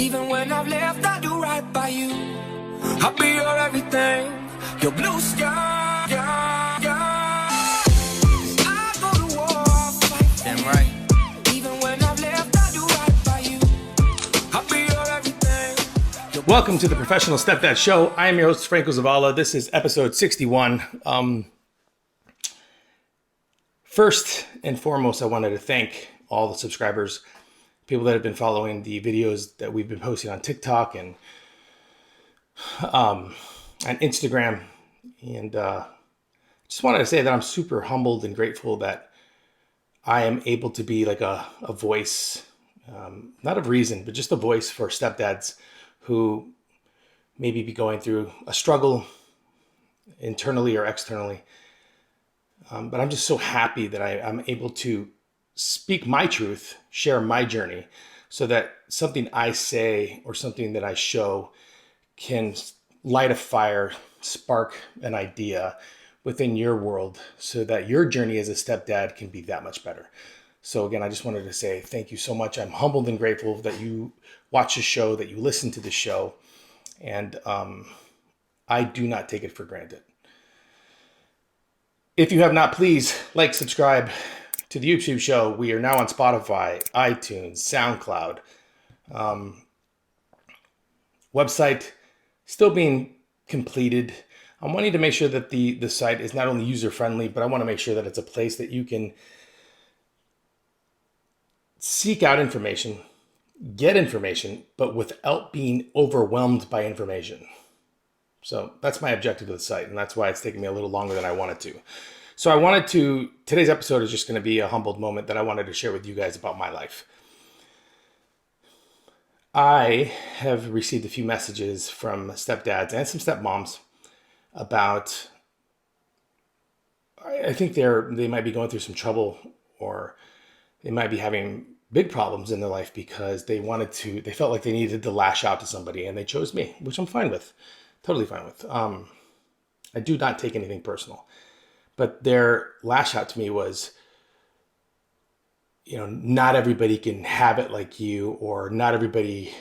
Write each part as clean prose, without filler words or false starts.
Even when I've left, I do right by you. I'll be your everything, your blue sky. I go to war, I'll fight. Damn right. Even when I've left, I do right by you. I'll be your everything. Welcome to the Professional Stepdad Show. I am your host, Franco Zavala. This is episode 61. First and foremost, I wanted to thank all the subscribers, people that have been following the videos that we've been posting on TikTok and on Instagram. And just wanted to say that I'm super humbled and grateful that I am able to be like a voice, not of reason, but just a voice for stepdads who maybe be going through a struggle internally or externally. But I'm just so happy that I'm able to speak my truth, share my journey, so that something I say or something that I show can light a fire, spark an idea within your world so that your journey as a stepdad can be that much better. So again, I just wanted to say thank you so much. I'm humbled and grateful that you watch the show, that you listen to the show, and I do not take it for granted. If you have not, please like, subscribe to the YouTube show. We are now on Spotify, iTunes, SoundCloud. Website still being completed. I'm wanting to make sure that the site is not only user-friendly, but I want to make sure that it's a place that you can seek out information, get information, but without being overwhelmed by information. So that's my objective of the site, and that's why it's taken me a little longer than I wanted to. So today's episode is just going to be a humbled moment that I wanted to share with you guys about my life. I have received a few messages from stepdads and some stepmoms about, I think they might be going through some trouble, or they might be having big problems in their life because they felt like they needed to lash out to somebody, and they chose me, which I'm fine with. Totally fine with. I do not take anything personal, but their lash out to me was, not everybody can have it like you, or not everybody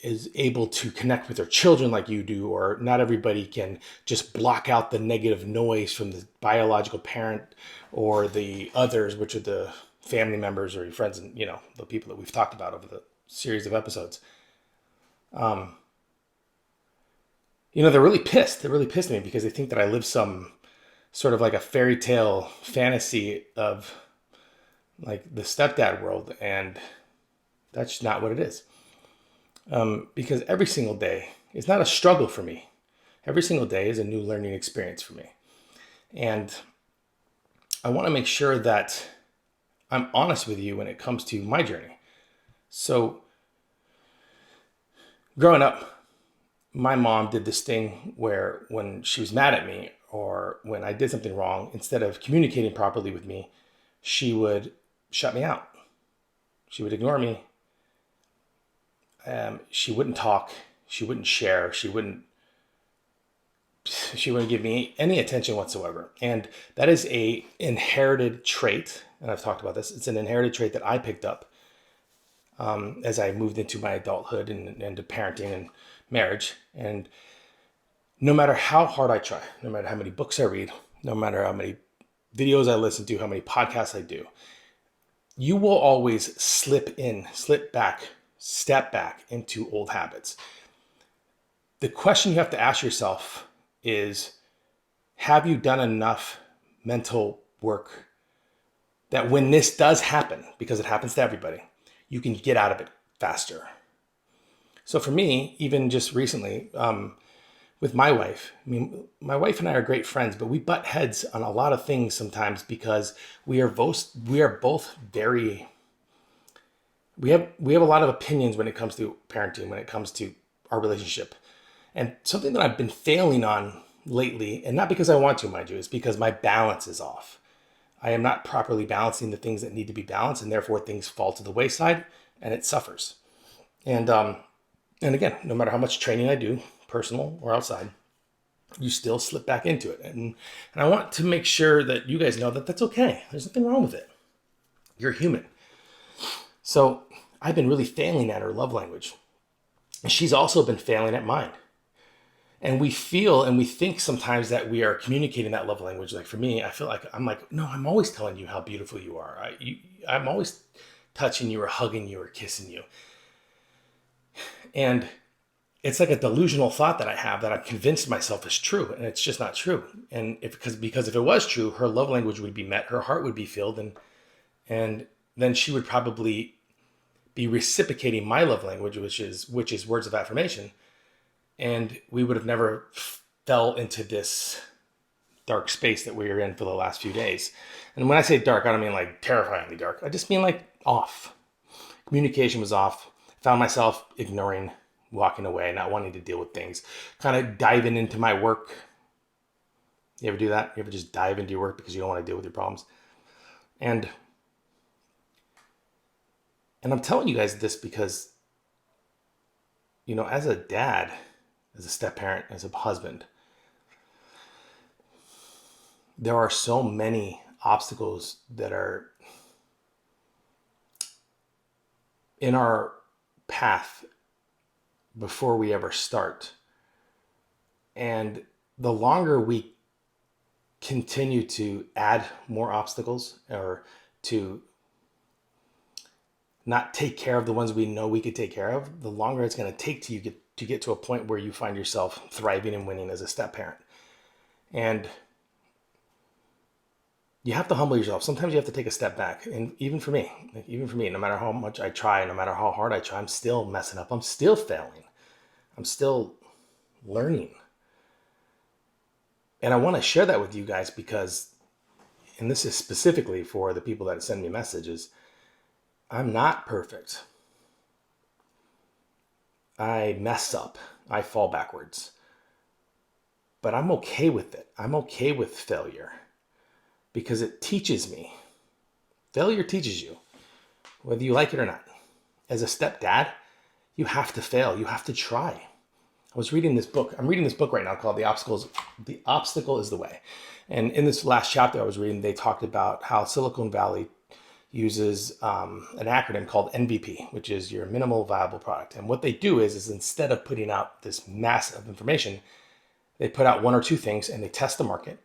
is able to connect with their children like you do, or not everybody can just block out the negative noise from the biological parent or the others, which are the family members or your friends and, the people that we've talked about over the series of episodes. They're really pissed. They're really pissed at me because they think that I live some sort of like a fairy tale fantasy of like the stepdad world. And that's not what it is. Because every single day is not a struggle for me. Every single day is a new learning experience for me. And I want to make sure that I'm honest with you when it comes to my journey. So growing up, my mom did this thing where when she was mad at me or when I did something wrong, instead of communicating properly with me, she would shut me out. She would ignore me. She wouldn't talk. She wouldn't share. She wouldn't give me any attention whatsoever. And that is a inherited trait. And I've talked about this. It's an inherited trait that I picked up as I moved into my adulthood and into parenting and marriage. And no matter how hard I try, no matter how many books I read, no matter how many videos I listen to, how many podcasts I do, you will always slip back, step back into old habits. The question you have to ask yourself is, have you done enough mental work that when this does happen, because it happens to everybody, you can get out of it faster? So for me, even just recently, with my wife, my wife and I are great friends, but we butt heads on a lot of things sometimes because we are both very, we have a lot of opinions when it comes to parenting, when it comes to our relationship. And something that I've been failing on lately, and not because I want to, mind you, is because my balance is off. I am not properly balancing the things that need to be balanced, and therefore things fall to the wayside and it suffers. And again, no matter how much training I do, personal or outside, you still slip back into it. And I want to make sure that you guys know that that's okay. There's nothing wrong with it. You're human. So I've been really failing at her love language. And she's also been failing at mine. And we feel and we think sometimes that we are communicating that love language. Like for me, I feel like no, I'm always telling you how beautiful you are. I'm always touching you or hugging you or kissing you. And it's like a delusional thought that I have that I've convinced myself is true, and it's just not true. And because if it was true, her love language would be met, her heart would be filled, and then she would probably be reciprocating my love language, which is words of affirmation, and we would have never fell into this dark space that we were in for the last few days. And when I say dark, I don't mean like terrifyingly dark. I just mean like off. Communication was off. Found myself ignoring, walking away, not wanting to deal with things, kind of diving into my work. You ever do that? You ever just dive into your work because you don't want to deal with your problems? And I'm telling you guys this because, as a dad, as a step parent, as a husband, there are so many obstacles that are in our path before we ever start. And the longer we continue to add more obstacles or to not take care of the ones we know we could take care of, the longer it's going to take to get to a point where you find yourself thriving and winning as a step parent. And you have to humble yourself. Sometimes you have to take a step back. And even for me, no matter how much I try, no matter how hard I try, I'm still messing up. I'm still failing. I'm still learning. And I want to share that with you guys because, and this is specifically for the people that send me messages, I'm not perfect. I mess up. I fall backwards. But I'm okay with it. I'm okay with failure because it teaches me. Failure teaches you, whether you like it or not. As a stepdad, you have to fail. You have to try. I was reading this book. I'm reading this book right now called The Obstacle is the Way. And in this last chapter I was reading, they talked about how Silicon Valley uses an acronym called MVP, which is your minimal viable product. And what they do is instead of putting out this mass of information, they put out one or two things and they test the market.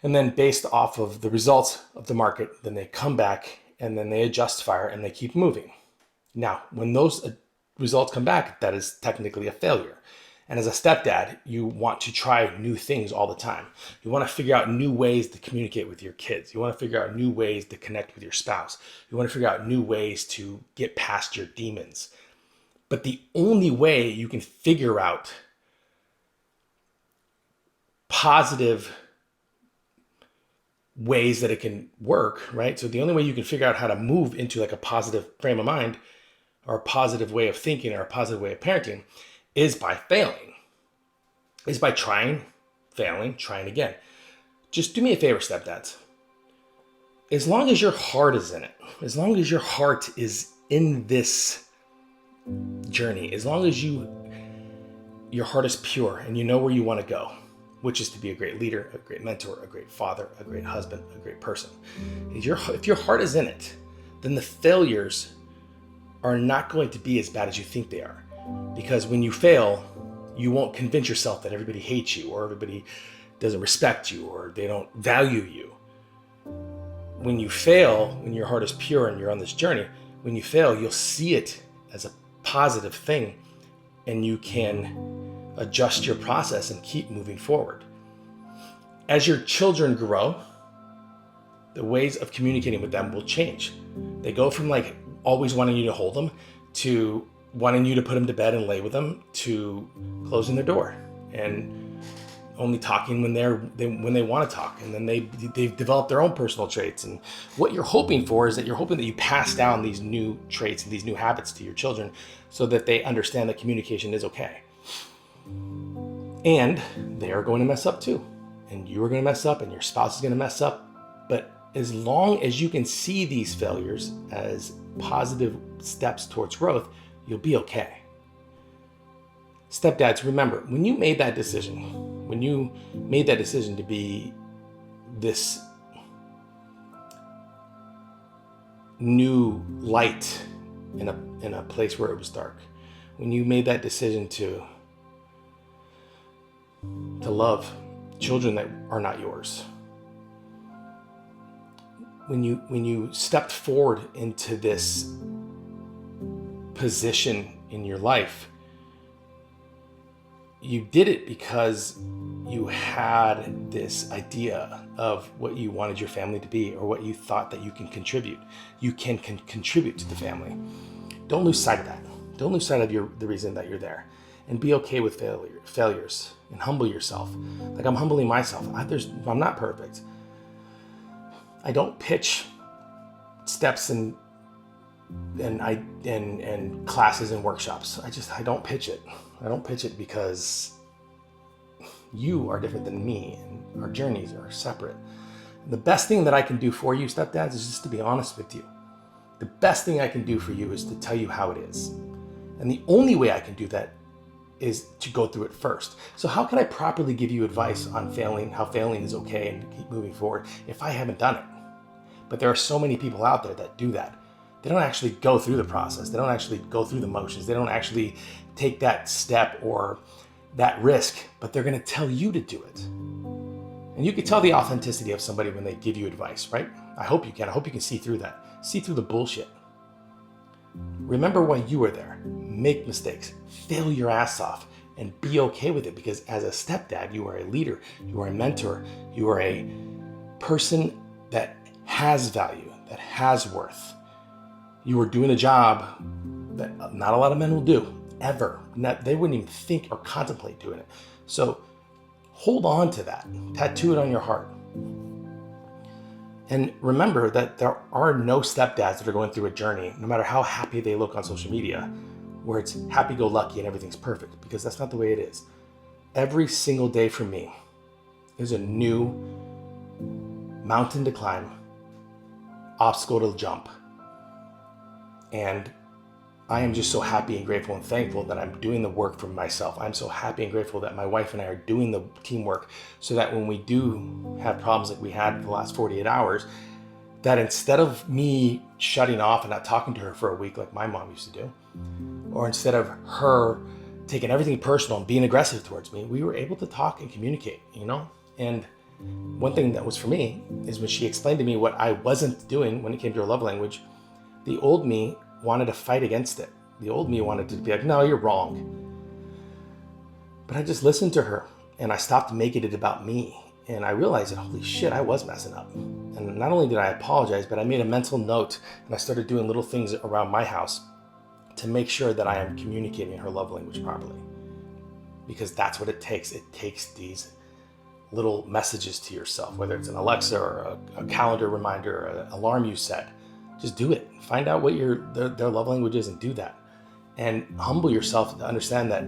And then based off of the results of the market, then they come back and then they adjust fire and they keep moving. Now, when those results come back, that is technically a failure. And as a stepdad, you want to try new things all the time. You want to figure out new ways to communicate with your kids. You want to figure out new ways to connect with your spouse. You want to figure out new ways to get past your demons. But the only way you can figure out positive ways that it can work, right? So the only way you can figure out how to move into like a positive frame of mind or a positive way of thinking or a positive way of parenting is by failing, is by trying, failing, trying again. Just do me a favor, stepdads. As long as your heart is in it, as long as your heart is in this journey, as long as your heart is pure and you know where you want to go, which is to be a great leader, a great mentor, a great father, a great husband, a great person. If your heart is in it, then the failures are not going to be as bad as you think they are. Because when you fail, you won't convince yourself that everybody hates you or everybody doesn't respect you or they don't value you. When you fail, when your heart is pure and you're on this journey, when you fail, you'll see it as a positive thing and you can adjust your process and keep moving forward. As your children grow, the ways of communicating with them will change. They go from like always wanting you to hold them to wanting you to put them to bed and lay with them to closing their door and only talking when they want to talk. And then they've developed their own personal traits. And what you're hoping for is that you're hoping that you pass down these new traits and these new habits to your children so that they understand that communication is okay. And they are going to mess up too. And you are going to mess up and your spouse is going to mess up. But as long as you can see these failures as positive steps towards growth, you'll be okay. Stepdads, remember, when you made that decision to be this new light in a place where it was dark. When you made that decision to love children that are not yours. When you stepped forward into this position in your life, you did it because you had this idea of what you wanted your family to be, or what you thought that you can contribute. You can contribute to the family. Don't lose sight of that. Don't lose sight of the reason that you're there, and be okay with failures, and humble yourself. Like I'm humbling myself. I'm not perfect. I don't pitch steps and classes and workshops. I don't pitch it. I don't pitch it because you are different than me, and our journeys are separate. And the best thing that I can do for you, stepdads, is just to be honest with you. The best thing I can do for you is to tell you how it is. And the only way I can do that is to go through it first. So how can I properly give you advice on failing, how failing is okay and to keep moving forward, if I haven't done it? But there are so many people out there that do that. They don't actually go through the process. They don't actually go through the motions. They don't actually take that step or that risk, but they're going to tell you to do it. And you can tell the authenticity of somebody when they give you advice, right? I hope you can. I hope you can see through that. See through the bullshit. Remember why you were there. Make mistakes. Fail your ass off. And be okay with it, because as a stepdad, you are a leader. You are a mentor. You are a person that has value, that has worth. You are doing a job that not a lot of men will do, ever. They wouldn't even think or contemplate doing it. So hold on to that. Tattoo it on your heart. And remember that there are no stepdads that are going through a journey, no matter how happy they look on social media, where it's happy-go-lucky and everything's perfect, because that's not the way it is. Every single day for me is a new mountain to climb, obstacle to jump. And I am just so happy and grateful and thankful that I'm doing the work for myself. I'm so happy and grateful that my wife and I are doing the teamwork, so that when we do have problems like we had the last 48 hours, that instead of me shutting off and not talking to her for a week like my mom used to do, or instead of her taking everything personal and being aggressive towards me, we were able to talk and communicate, And one thing that was for me is when she explained to me what I wasn't doing when it came to her love language, the old me wanted to fight against it. The old me wanted to be like, no, you're wrong. But I just listened to her, and I stopped making it about me. And I realized that, holy shit, I was messing up. And not only did I apologize, but I made a mental note, and I started doing little things around my house to make sure that I am communicating her love language properly. Because that's what it takes. It takes these little messages to yourself, whether it's an Alexa or a calendar reminder or an alarm you set. Just do it. Find out what their love language is and do that. And humble yourself to understand that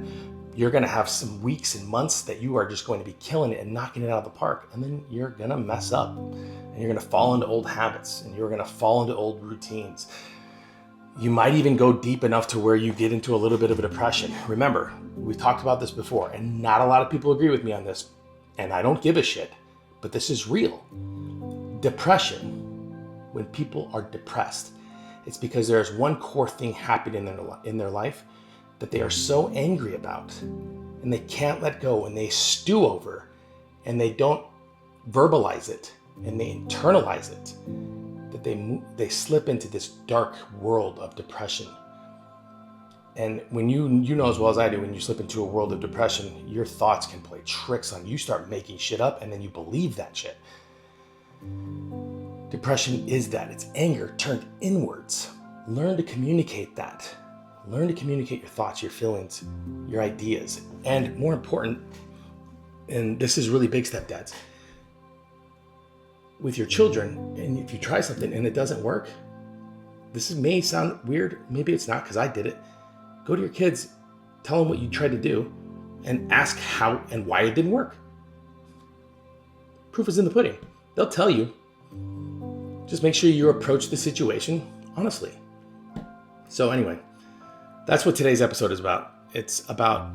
you're going to have some weeks and months that you are just going to be killing it and knocking it out of the park. And then you're going to mess up, and you're going to fall into old habits, and you're going to fall into old routines. You might even go deep enough to where you get into a little bit of a depression. Remember, we talked about this before, and not a lot of people agree with me on this, and I don't give a shit, but this is real. Depression, when people are depressed, it's because there's one core thing happening in their life that they are so angry about, and they can't let go, and they stew over, and they don't verbalize it, and they internalize it, that they slip into this dark world of depression. And when you know as well as I do, when you slip into a world of depression, your thoughts can play tricks on you. You start making shit up, and then you believe that shit. Depression is that. It's anger turned inwards. Learn to communicate that. Learn to communicate your thoughts, your feelings, your ideas. And more important, and this is really big, stepdads, with your children, and if you try something and it doesn't work, may sound weird. Maybe it's not, because I did it. Go to your kids, tell them what you tried to do, and ask how and why it didn't work. Proof is in the pudding. They'll tell you. Just make sure you approach the situation honestly. So anyway, that's what today's episode is about. It's about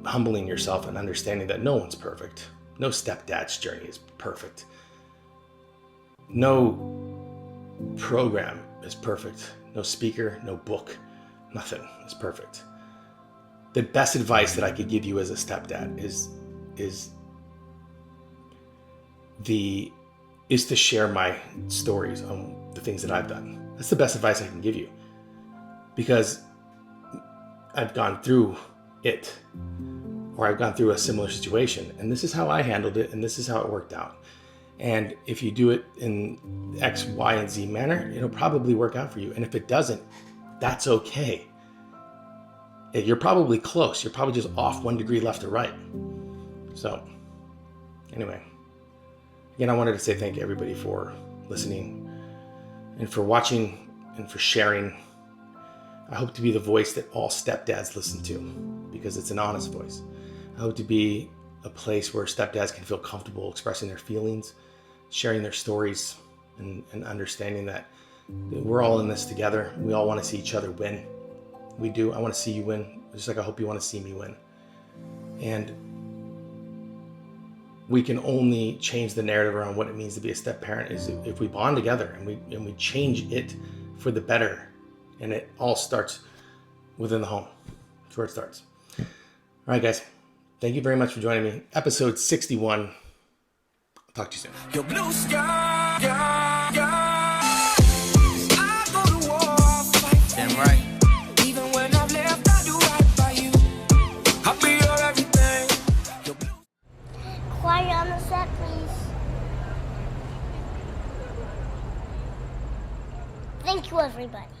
humbling yourself and understanding that no one's perfect. No stepdad's journey is perfect. No program is perfect. No speaker, no book, nothing is perfect. The best advice that I could give you as a stepdad is to share my stories on the things that I've done. That's the best advice I can give you, because I've gone through it, or I've gone through a similar situation, and this is how I handled it, and this is how it worked out. And if you do it in X, Y, and Z manner, it'll probably work out for you. And if it doesn't, that's okay. You're probably close. You're probably just off 1 degree left or right. So anyway, again, I wanted to say thank you everybody for listening and for watching and for sharing. I hope to be the voice that all stepdads listen to, because it's an honest voice. I hope to be a place where stepdads can feel comfortable expressing their feelings, sharing their stories, and understanding that we're all in this together. We all want to see each other win. We do. I want to see you win, just like I hope you want to see me win. And we can only change the narrative around what it means to be a step parent is if we bond together and we change it for the better. And it all starts within the home. That's where it starts. All right, guys. Thank you very much for joining me. Episode 61. I'll talk to you soon. Your blue sky, I go to war, I'll fight. Damn right. Even when I've left, I do right by you. I'll be your everything. Your blue Quiet on the set, please. Thank you, everybody.